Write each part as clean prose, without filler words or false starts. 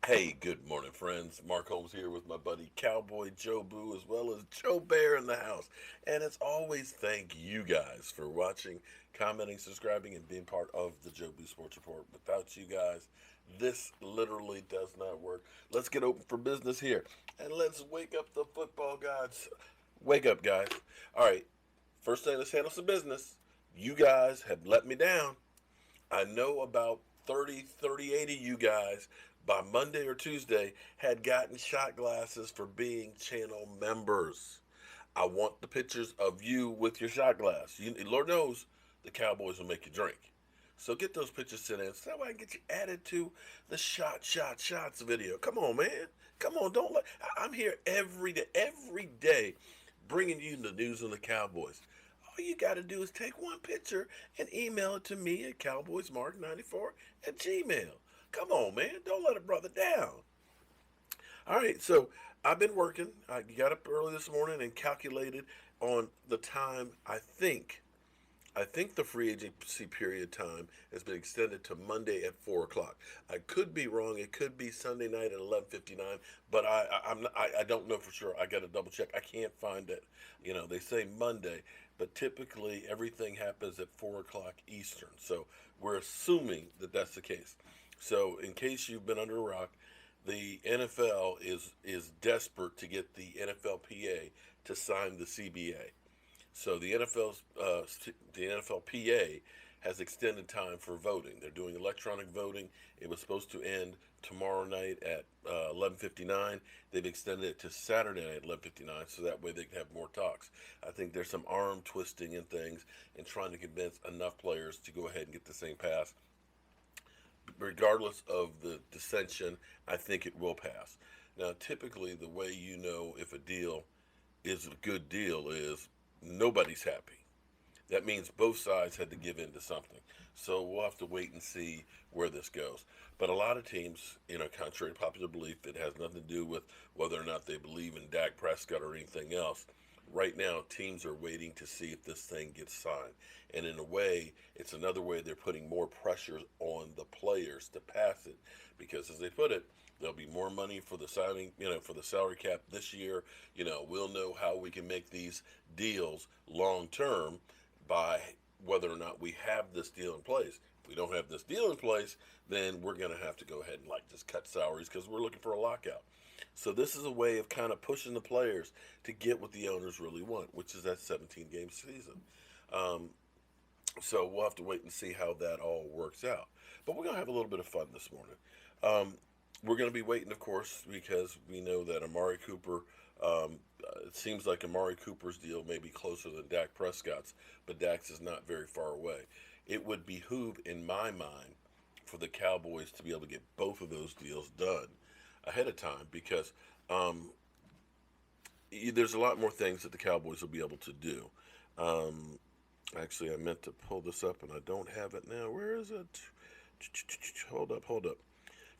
Hey, good morning, friends. Mark Holmes here with my buddy Cowboy Joe Boo, as well as Joe Bear in the house. And as always, thank you guys for watching, commenting, subscribing, and being part of the Joe Boo Sports Report. Without you guys, this literally does not work. Let's get open for business here, and let's wake up the football gods. Wake up, guys. All right, first thing, let's handle some business. You guys have let me down. I know about 38 of you guys by Monday or Tuesday had gotten shot glasses for being channel members. I want the pictures of you with your shot glass. Lord knows the Cowboys will make you drink. So get those pictures sent in so that way I can get you added to the shots video. Come on, man. Come on, don't let. I'm here every day, bringing you the news on the Cowboys. All you got to do is take one picture and email it to me at cowboysmark94 at gmail. Come on, man. Don't let a brother down. All right, so I've been working. I got up early this morning and calculated on the time. I think the free agency period time has been extended to Monday at 4 o'clock. I could be wrong. It could be Sunday night at 11:59, but I don't know for sure. I got to double check. I can't find it. They say Monday, but typically everything happens at 4 o'clock Eastern. So we're assuming that that's the case. So in case you've been under a rock, the NFL is desperate to get the NFLPA to sign the CBA. So the NFLPA has extended time for voting. They're doing electronic voting. It was supposed to end tomorrow night at 11:59. They've extended it to Saturday night at 11:59, so that way they can have more talks. I think there's some arm twisting and things, and trying to convince enough players to go ahead and get the same pass. Regardless of the dissension, I think it will pass. Now, typically, the way you know if a deal is a good deal is nobody's happy. That means both sides had to give in to something. So we'll have to wait and see where this goes. But a lot of teams, contrary to popular belief, it has nothing to do with whether or not they believe in Dak Prescott or anything else. Right now, teams are waiting to see if this thing gets signed. And in a way, it's another way they're putting more pressure on the players to pass it. Because as they put it, there'll be more money for the signing, for the salary cap this year. We'll know how we can make these deals long term by whether or not we have this deal in place. If we don't have this deal in place, then we're going to have to go ahead and just cut salaries because we're looking for a lockout. So this is a way of kind of pushing the players to get what the owners really want, which is that 17 game season. Um, so we'll have to wait and see how that all works out. But we're going to have a little bit of fun this morning. We're going to be waiting, of course, because we know that Amari Cooper. It seems like Amari Cooper's deal may be closer than Dak Prescott's, but Dak's is not very far away. It would behoove, in my mind, for the Cowboys to be able to get both of those deals done ahead of time because there's a lot more things that the Cowboys will be able to do. Um, Actually, I meant to pull this up and I don't have it now. Where is it? Hold up.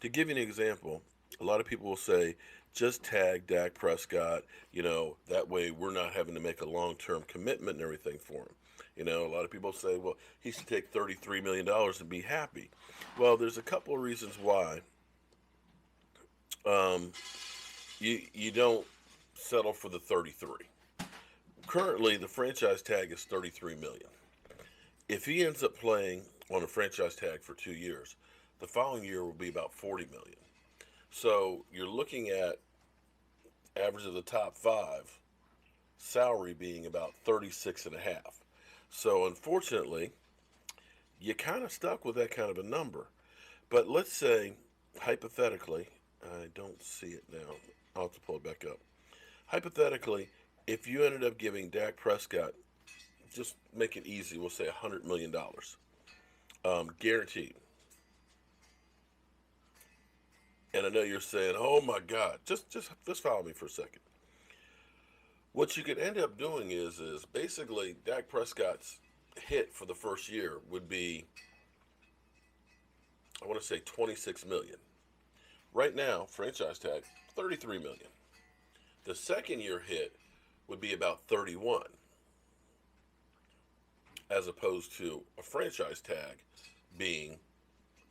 To give you an example, a lot of people will say, just tag Dak Prescott, that way we're not having to make a long term commitment and everything for him. A lot of people say, well, he should take $33 million and be happy. Well, there's a couple of reasons why um, you don't settle for the 33. Currently, the franchise tag is 33 million. If he ends up playing on a franchise tag for 2 years, the following year will be about 40 million. So you're looking at average of the top five salary being about 36 and a half. So unfortunately, you kind of stuck with that kind of a number. But let's say, hypothetically, I don't see it now. I'll have to pull it back up. Hypothetically, if you ended up giving Dak Prescott, just make it easy, we'll say $100 million, guaranteed. And I know you're saying, "Oh my God!" Just follow me for a second. What you could end up doing is basically Dak Prescott's hit for the first year would be, I want to say 26 million. Right now, franchise tag 33 million. The second year hit would be about 31, as opposed to a franchise tag being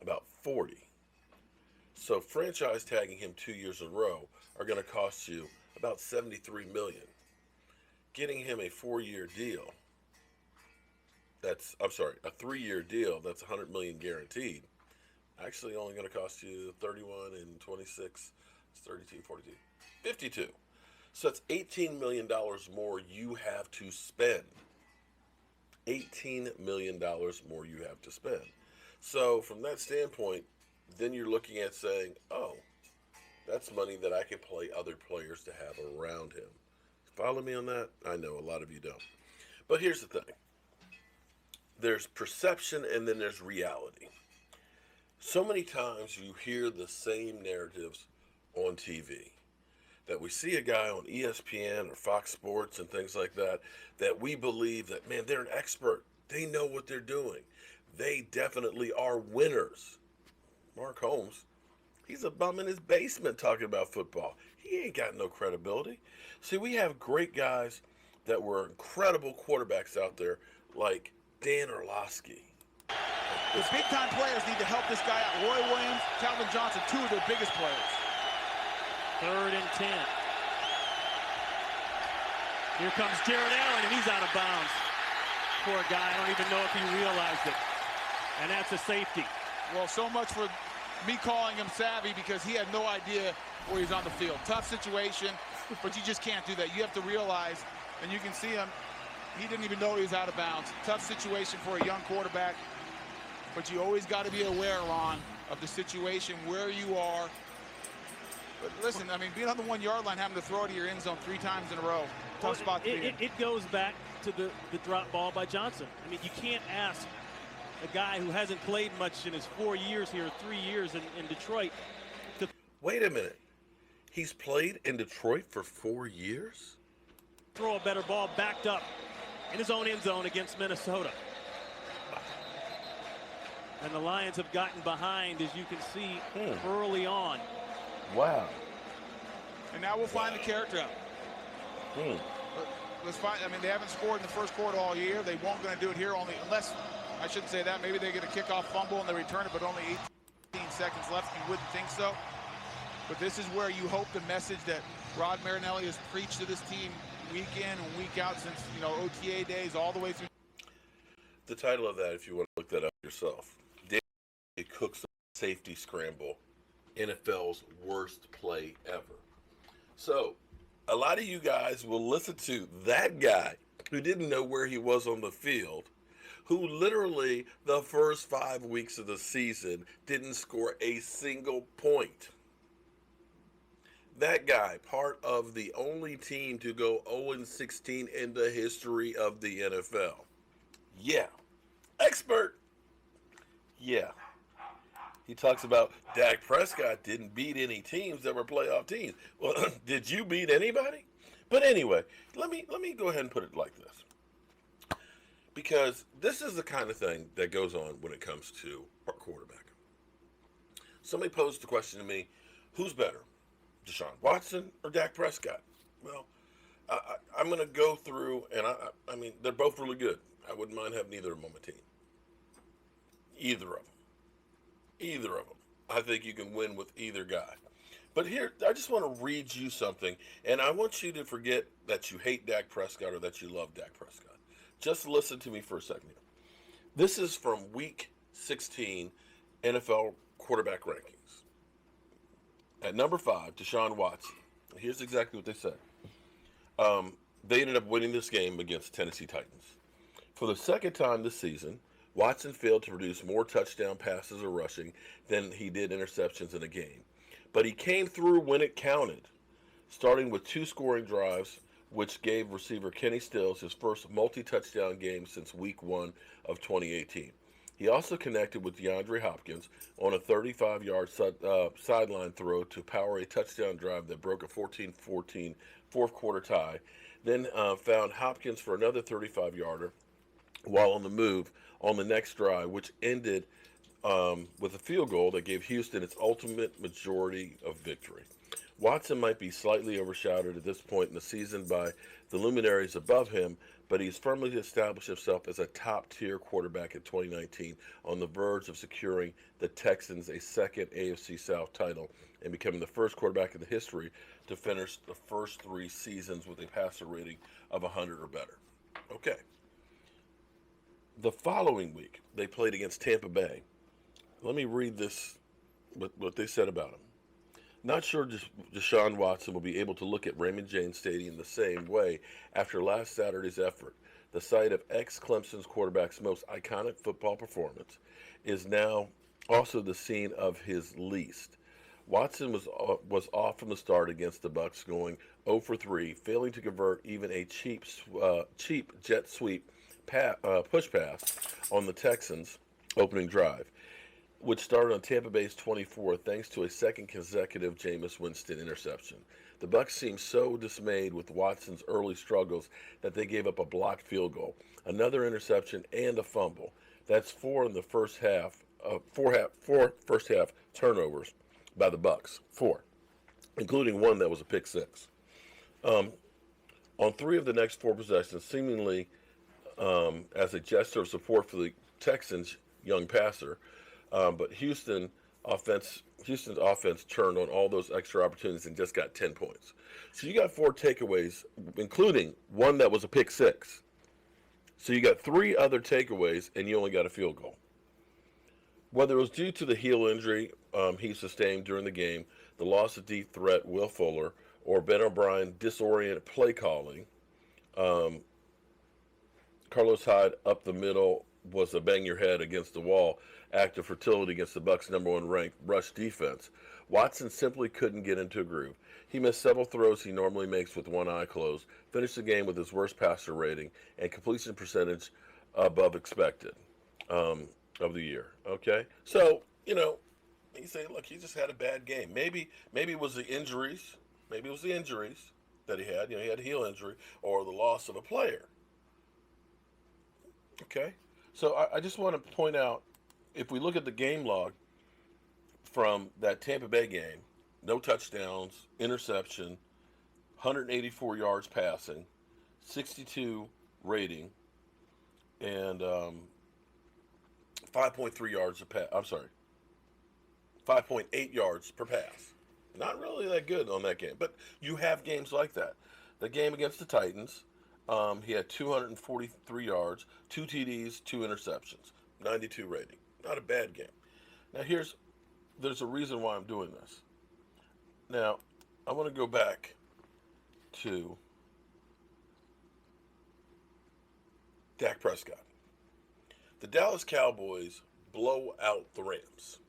about 40. So franchise tagging him 2 years in a row are going to cost you about 73 million. Getting him a 4-year deal, a 3-year deal, that's 100 million guaranteed. Actually only going to cost you 31 and 26, it's 32, 42, 52. So that's $18 million more you have to spend. $18 million more you have to spend. So from that standpoint, then you're looking at saying, oh, that's money that I can play other players to have around him. Follow me on that? I know a lot of you don't. But here's the thing. There's perception and then there's reality. So many times you hear the same narratives on TV. That we see a guy on ESPN or Fox Sports and things like that, that we believe that, man, they're an expert. They know what they're doing. They definitely are winners. Mark Holmes, he's a bum in his basement talking about football. He ain't got no credibility. See, we have great guys that were incredible quarterbacks out there, like Dan Orlosvsky. The big-time players need to help this guy out. Roy Williams, Calvin Johnson, two of their biggest players. 3rd and 10. Here comes Jared Allen, and he's out of bounds. Poor guy, I don't even know if he realized it. And that's a safety. Well, so much for me calling him savvy because he had no idea where he's on the field. Tough situation, but you just can't do that. You have to realize, and you can see him, he didn't even know he was out of bounds. Tough situation for a young quarterback, but you always got to be aware, Ron, of the situation, where you are. But listen, I mean, being on the 1-yard line, having to throw it to your end zone 3 times in a row, tough spot to be in. It goes back to the drop ball by Johnson. I mean, you can't ask a guy who hasn't played much in his 4 years here, 3 years in Detroit. Wait a minute. He's played in Detroit for 4 years? Throw a better ball backed up in his own end zone against Minnesota. And the Lions have gotten behind, as you can see, early on. Wow. And now we'll find the character out. Let's find. I mean, they haven't scored in the first quarter all year. They won't going to do it here, only unless, I shouldn't say that, maybe they get a kickoff fumble and they return it, but only 18 seconds left. You wouldn't think so. But this is where you hope the message that Rod Marinelli has preached to this team week in and week out since, OTA days all the way through. The title of that, if you want to look that up yourself, David Cook's safety scramble, NFL's worst play ever. So, a lot of you guys will listen to that guy who didn't know where he was on the field, who literally the first 5 weeks of the season didn't score a single point. That guy, part of the only team to go 0-16 in the history of the NFL. Yeah. Expert. Yeah. He talks about Dak Prescott didn't beat any teams that were playoff teams. Well, did you beat anybody? But anyway, let me go ahead and put it like this. Because this is the kind of thing that goes on when it comes to our quarterback. Somebody posed the question to me, who's better, Deshaun Watson or Dak Prescott? Well, I'm going to go through, and I mean, they're both really good. I wouldn't mind having either of them on my team. Either of them. Either of them. I think you can win with either guy. But here, I just want to read you something, and I want you to forget that you hate Dak Prescott or that you love Dak Prescott. Just listen to me for a second here. This is from Week 16 NFL quarterback rankings. At number 5, Deshaun Watson. Here's exactly what they said. They ended up winning this game against Tennessee Titans. For the second time this season, Watson failed to produce more touchdown passes or rushing than he did interceptions in a game. But he came through when it counted, starting with 2 scoring drives, which gave receiver Kenny Stills his first multi-touchdown game since Week 1 of 2018. He also connected with DeAndre Hopkins on a 35-yard sideline throw to power a touchdown drive that broke a 14-14 fourth-quarter tie, then found Hopkins for another 35-yarder while on the move on the next drive, which ended with a field goal that gave Houston its ultimate majority of victory. Watson might be slightly overshadowed at this point in the season by the luminaries above him, but he's firmly established himself as a top-tier quarterback in 2019, on the verge of securing the Texans a second AFC South title and becoming the first quarterback in the history to finish the first 3 seasons with a passer rating of 100 or better. Okay. The following week, they played against Tampa Bay. Let me read this, what they said about him. Not sure Deshaun Watson will be able to look at Raymond James Stadium the same way after last Saturday's effort. The site of ex-Clemson's quarterback's most iconic football performance is now also the scene of his least. Watson was off from the start against the Bucs, going 0 for 3, failing to convert even a cheap jet sweep push pass on the Texans' opening drive, which started on Tampa Bay's 24 thanks to a second consecutive Jameis Winston interception. The Bucs seemed so dismayed with Watson's early struggles that they gave up a blocked field goal, another interception, and a fumble. That's 4 in the first half, four first half turnovers by the Bucs, 4, including one that was a pick six. On 3 of the next 4 possessions, seemingly as a gesture of support for the Texans' young passer, but Houston's offense turned on all those extra opportunities and just got 10 points. So you got 4 takeaways, including one that was a pick six. So you got 3 other takeaways, and you only got a field goal. Whether it was due to the heel injury he sustained during the game, the loss of deep threat Will Fuller, or Ben O'Brien disoriented play calling, Carlos Hyde up the middle was a bang your head against the wall act of fertility against the Bucs' #1 ranked rush defense. Watson simply couldn't get into a groove. He missed several throws he normally makes with one eye closed, finished the game with his worst passer rating and completion percentage above expected of the year. Okay? So, you say, look, he just had a bad game. Maybe it was the injuries. Maybe it was the injuries that he had. He had a heel injury or the loss of a player. Okay? So I just want to point out, if we look at the game log from that Tampa Bay game, no touchdowns, interception, 184 yards passing, 62 rating, and 5.3 yards a pass. I'm sorry, 5.8 yards per pass. Not really that good on that game, but you have games like that. The game against the Titans, he had 243 yards, 2 TDs, 2 interceptions, 92 rating. Not a bad game. Now there's a reason why I'm doing this. Now, I want to go back to Dak Prescott. The Dallas Cowboys blow out the Rams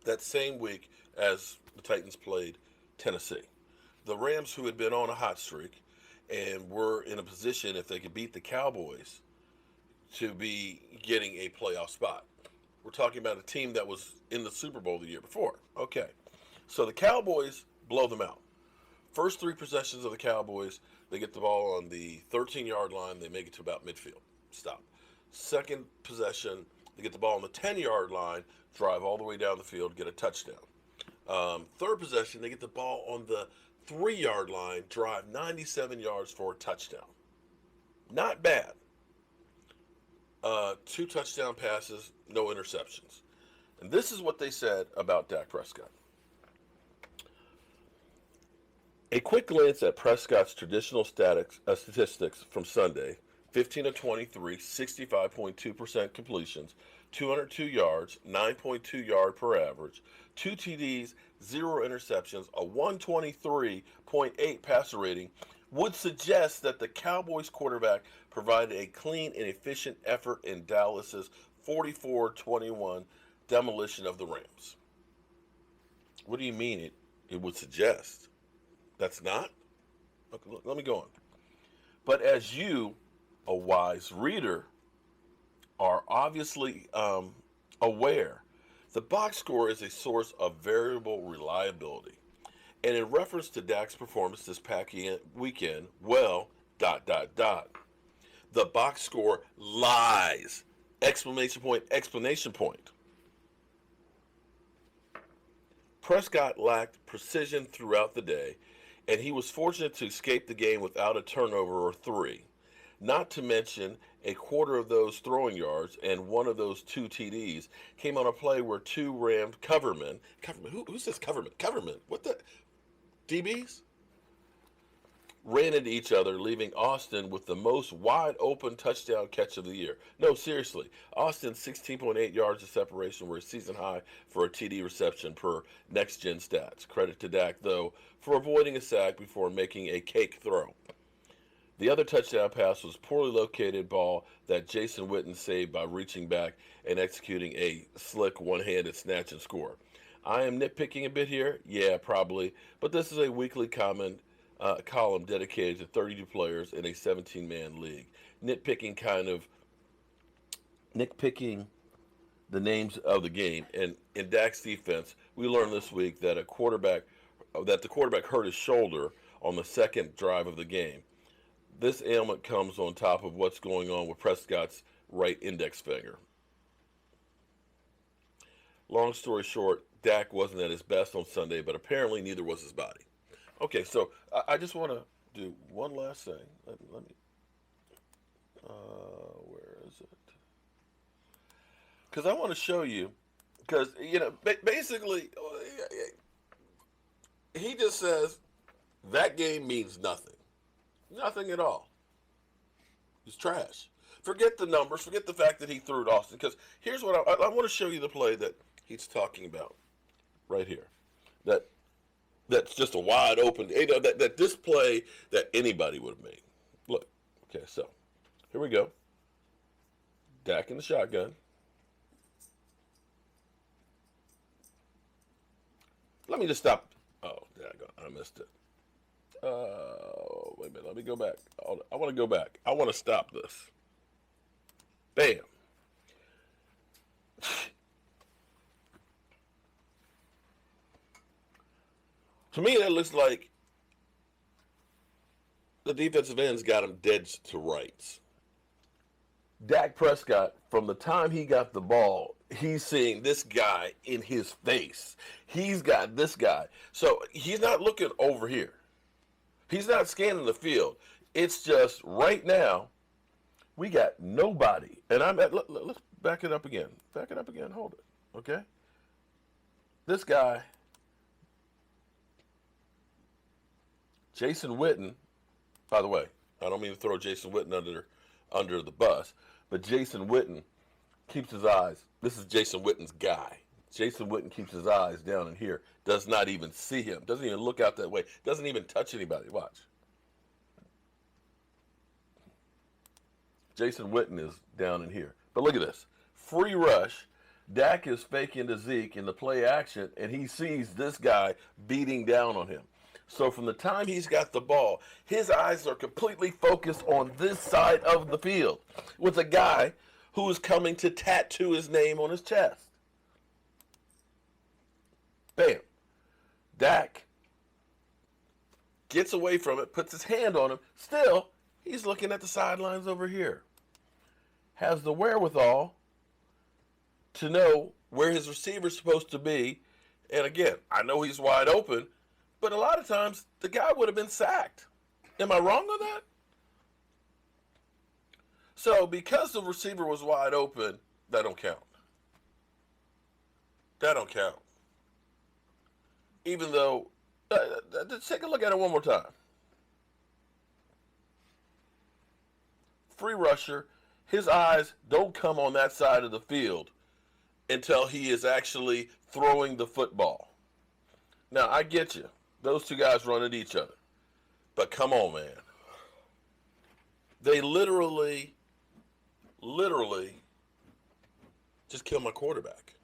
that same week as the Titans played Tennessee. The Rams, who had been on a hot streak and were in a position, if they could beat the Cowboys, to be getting a playoff spot. We're talking about a team that was in the Super Bowl the year before. Okay. So the Cowboys blow them out. First 3 possessions of the Cowboys, they get the ball on the 13-yard line. They make it to about midfield. Stop. Second possession, they get the ball on the 10-yard line, drive all the way down the field, get a touchdown. Third possession, they get the ball on the 3-yard line, drive 97 yards for a touchdown. Not bad. 2 touchdown passes, no interceptions. And this is what they said about Dak Prescott. A quick glance at Prescott's traditional statistics from Sunday: 15 of 23, 65.2% completions, 202 yards, 9.2 yard per average, 2 TDs, 0 interceptions, a 123.8 passer rating, would suggest that the Cowboys quarterback provided a clean and efficient effort in Dallas's 44-21 demolition of the Rams. What do you mean it would suggest? That's not? Okay, let me go on. But as you, a wise reader, are obviously aware, the box score is a source of variable reliability. And in reference to Dak's performance this past weekend, well, ... The box score lies! Exclamation point, explanation point. Prescott lacked precision throughout the day, and he was fortunate to escape the game without a turnover or three. Not to mention, a quarter of those throwing yards and one of those two TDs came on a play where two Rams covermen, who says coverman? Coverman, what the, DBs? Ran into each other, leaving Austin with the most wide-open touchdown catch of the year. No, seriously, Austin's 16.8 yards of separation were a season high for a TD reception per next-gen stats. Credit to Dak, though, for avoiding a sack before making a cake throw. The other touchdown pass was poorly located ball that Jason Witten saved by reaching back and executing a slick one-handed snatch and score. I am nitpicking a bit here, yeah, probably, but this is a weekly column dedicated to 32 players in a 17-man league. Nitpicking the names of the game. And in Dak's defense, we learned this week that the quarterback hurt his shoulder on the second drive of the game. This ailment comes on top of what's going on with Prescott's right index finger. Long story short, Dak wasn't at his best on Sunday, but apparently neither was his body. Okay, so I just want to do one last thing. Let me. Where is it? Because I want to show you. Because basically, he just says that game means nothing, nothing at all. It's trash. Forget the numbers. Forget the fact that he threw it Austin. Because here's what I want to show you the play that he's talking about, right here. That's just a wide open, that this play that anybody would have made. Look, okay, so here we go. Dak in the shotgun. Let me just stop. Oh, I missed it. Wait a minute. Let me go back. I want to go back. I want to stop this. Bam. To me, that looks like the defensive end's got him dead to rights. Dak Prescott, from the time he got the ball, he's seeing this guy in his face. He's got this guy. So he's not looking over here. He's not scanning the field. It's just right now, we got nobody. And let's back it up again. Back it up again. Hold it. Okay? This guy, Jason Witten, by the way, I don't mean to throw Jason Witten under the bus, but Jason Witten keeps his eyes. This is Jason Witten's guy. Jason Witten keeps his eyes down in here, does not even see him, doesn't even look out that way, doesn't even touch anybody. Watch. Jason Witten is down in here. But look at this. Free rush. Dak is faking to Zeke in the play action, and he sees this guy beating down on him. So from the time he's got the ball, his eyes are completely focused on this side of the field with a guy who is coming to tattoo his name on his chest. Bam. Dak gets away from it, puts his hand on him. Still, he's looking at the sidelines over here. Has the wherewithal to know where his receiver's supposed to be. And again, I know he's wide open, but a lot of times the guy would have been sacked. Am I wrong on that? So because the receiver was wide open, that don't count. That don't count. Even though, let's take a look at it one more time. Free rusher, his eyes don't come on that side of the field until he is actually throwing the football. Now, I get you. Those two guys run at each other. But come on, man. They literally just killed my quarterback.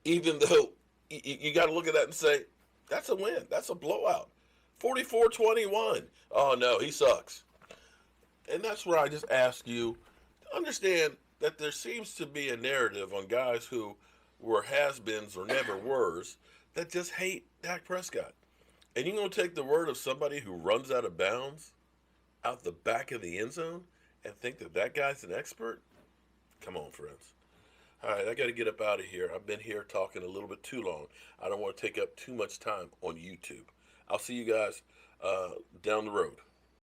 Even though you got to look at that and say, that's a win. That's a blowout. 44-21. Oh, no, he sucks. And that's where I just ask you to understand that there seems to be a narrative on guys who were has-beens or never were's that just hate Dak Prescott. And you're going to take the word of somebody who runs out of bounds out the back of the end zone and think that that guy's an expert? Come on, friends. All right, I got to get up out of here. I've been here talking a little bit too long. I don't want to take up too much time on YouTube. I'll see you guys down the road.